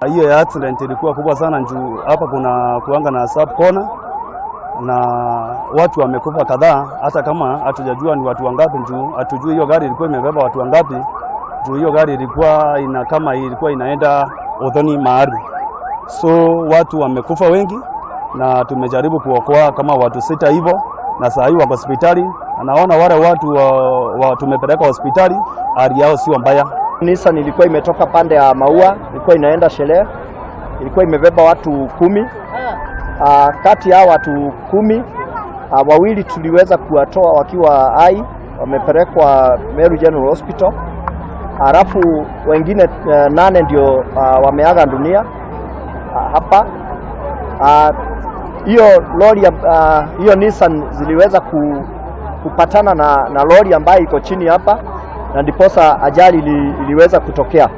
Hiyo ya accident ilikuwa kubwa sana juu hapa kuna kuanga na sub corner na watu wamekufa kadhaa, hata kama hatujajua ni watu wangapi juu hatujui hiyo gari ilikuwa imebeba watu wangapi juu hiyo gari ilikuwa ilikuwa inaenda Odhoni mahali. So watu wamekufa wengi na tumejaribu kuokoa kama watu 6 hivyo, na saa hii wako hospitali. Anaona wale watu tumepeleka hospitali hali yao sio mbaya. Nissan ilikuwa imetoka pande ya Maua, ilikuwa inaenda Sherehe, ilikuwa imebeba watu 10. Kati ya watu 10, wawili tuliweza kuwatoa wakiwa hai, wamepelekwa Meru General Hospital. Halafu wengine 8 ndio wameaga dunia hapa. Hiyo Nissan ziliweza kupatana na lori ambayo iko chini hapa, na ndiposa ajali iliweza kutokea.